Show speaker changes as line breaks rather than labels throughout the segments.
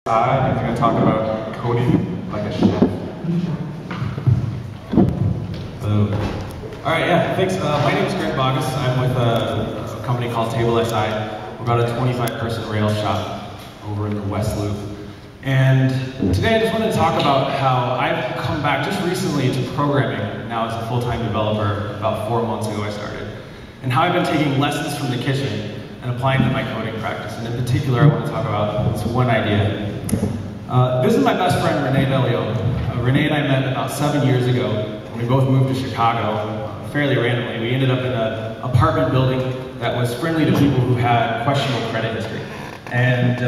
I'm going to talk about coding like a chef. Alright, yeah, thanks. My name is Baugues. I'm with a company called Table SI. We're about a 25-person Rails shop over in the West Loop. And today I just wanted to talk about how I've come back just recently to programming now as a full-time developer. About 4 months ago I started. And how I've been taking lessons from the kitchen and applying to my coding practice. And in particular, I want to talk about this one idea. This is my best friend, Renee Delio. Renee and I met about 7 years ago, and we both moved to Chicago fairly randomly. We ended up in an apartment building that was friendly to people who had questionable credit history. And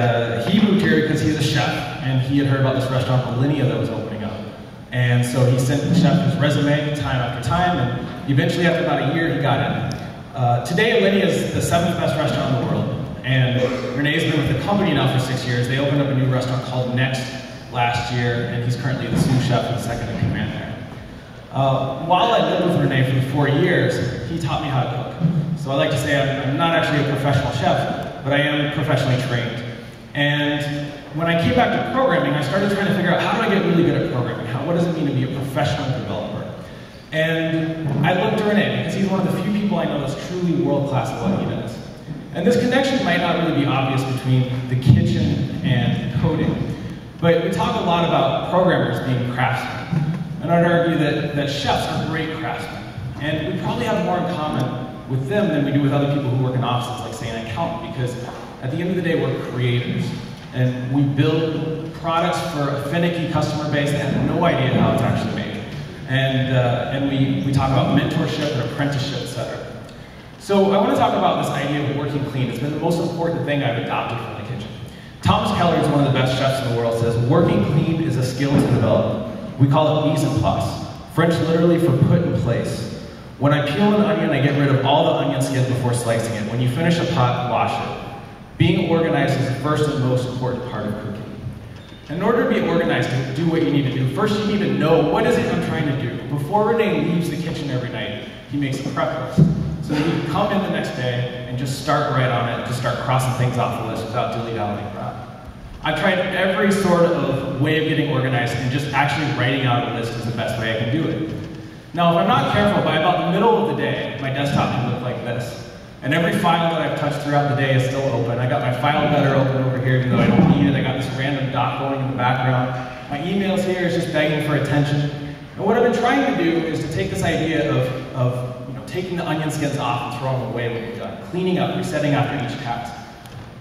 he moved here because he's a chef, and he had heard about this restaurant, Alinea, that was opening up. And so he sent the chef his resume time after time, and eventually after about a year, he got in. Today, Alinea is the 7th best restaurant in the world, and Renee's been with the company now for 6 years. They opened up a new restaurant called Next last year, and he's currently the sous chef and second in command there. While I lived with Renee for 4 years, he taught me how to cook. So I like to say I'm not actually a professional chef, but I am professionally trained. And when I came back to programming, I started trying to figure out how do I get really good at programming? What does it mean to be a professional developer? And I looked to Renee because he's one of the few people I know that's truly world-class at what he does. And this connection might not really be obvious between the kitchen and coding, but we talk a lot about programmers being craftsmen. And I'd argue that chefs are great craftsmen. And we probably have more in common with them than we do with other people who work in offices, like say an accountant, because at the end of the day, we're creators. And we build products for a finicky customer base that have no idea how it's actually made. And we talk about mentorship and apprenticeship, etc. So I want to talk about this idea of working clean. It's been the most important thing I've adopted from the kitchen. Thomas Keller is one of the best chefs in the world, says, working clean is a skill to develop. We call it mise en place, French literally for put in place. When I peel an onion, I get rid of all the onion skins before slicing it. When you finish a pot, wash it. Being organized is the first and most important part of cooking. In order to be organized and do what you need to do, first you need to know what is it I'm trying to do. Before Renee leaves the kitchen every night, he makes a prep list. So that he can come in the next day and just start right on it and just start crossing things off the list without dilly-dallying around. I've tried every sort of way of getting organized, and just actually writing out a list is the best way I can do it. Now, if I'm not careful, by about the middle of the day, my desktop can look like this. And every file that I've touched throughout the day is still open. I got my file getter open over here, even though I don't need it. I got this random dot going in the background. My emails here is just begging for attention. And what I've been trying to do is to take this idea of taking the onion skins off and throwing them away when you're done, cleaning up, resetting after each task.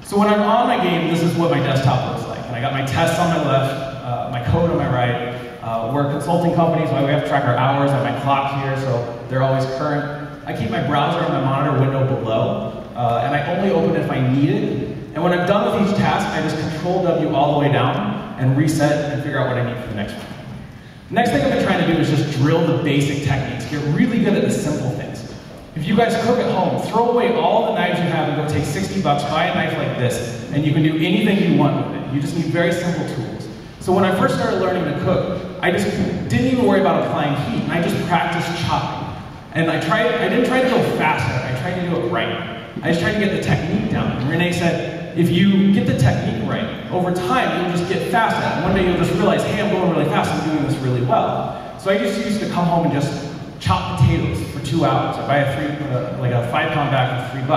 So when I'm on my game, this is what my desktop looks like. And I got my tests on my left, my code on my right. We're a consulting company, so we have to track our hours. I have my clock here, so they're always current. I keep my browser on my monitor window below, and I only open it if I need it. And when I'm done with each task, I just Control W all the way down and reset and figure out what I need for the next one. The next thing I've been trying to do is just drill the basic techniques, get really good at the simple things. If you guys cook at home, throw away all the knives you have and go take 60 bucks, buy a knife like this, and you can do anything you want with it. You just need very simple tools. So when I first started learning to cook, I just didn't even worry about applying heat, and I just practiced chopping. And I didn't try to go faster, I tried to do it right. I just tried to get the technique down. And Renee said, if you get the technique right, over time you'll just get faster. And one day you'll just realize, hey, I'm going really fast, I'm doing this really well. So I just used to come home and just chop potatoes for 2 hours. I buy a 5-pound bag for $3.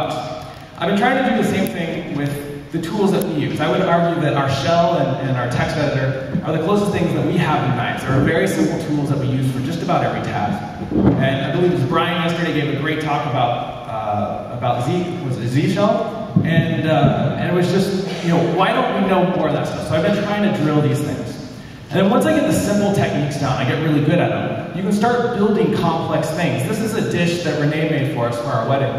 I've been trying to do the same thing with the tools that we use. I would argue that our shell and our text editor are the closest things that we have in knives. They're very simple tools that we use for just about every task. And I believe it was Brian yesterday gave a great talk about Z shell, and it was just, why don't we know more of that stuff? So I've been trying to drill these things. And then once I get the simple techniques down, I get really good at them, you can start building complex things. This is a dish that Renee made for us for our wedding.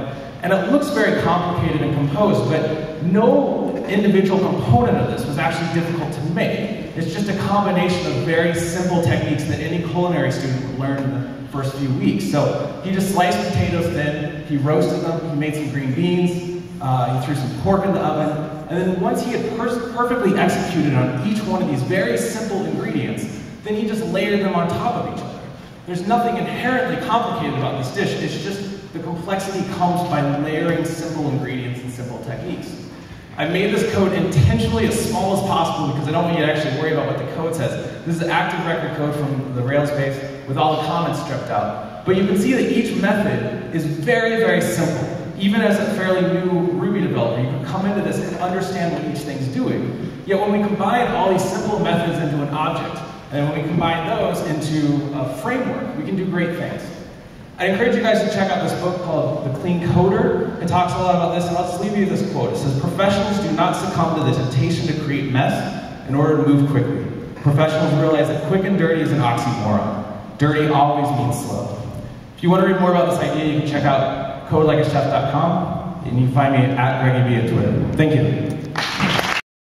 And it looks very complicated and composed, but no individual component of this was actually difficult to make. It's just a combination of very simple techniques that any culinary student would learn in the first few weeks. So he just sliced potatoes thin, he roasted them, he made some green beans, he threw some pork in the oven, and then once he had perfectly executed on each one of these very simple ingredients, then he just layered them on top of each other. There's nothing inherently complicated about this dish, it's just the complexity comes by layering simple ingredients and simple techniques. I made this code intentionally as small as possible because I don't want you to actually worry about what the code says. This is active record code from the Rails base with all the comments stripped out. But you can see that each method is very, very simple. Even as a fairly new Ruby developer, you can come into this and understand what each thing's doing. Yet when we combine all these simple methods into an object, and when we combine those into a framework, we can do great things. I encourage you guys to check out this book called The Clean Coder. It talks a lot about this, and I'll just leave you this quote. It says, "Professionals do not succumb to the temptation to create mess in order to move quickly. Professionals realize that quick and dirty is an oxymoron. Dirty always means slow." If you want to read more about this idea, you can check out codelikeachef.com, and you can find me at GreggyB at Twitter. Thank you.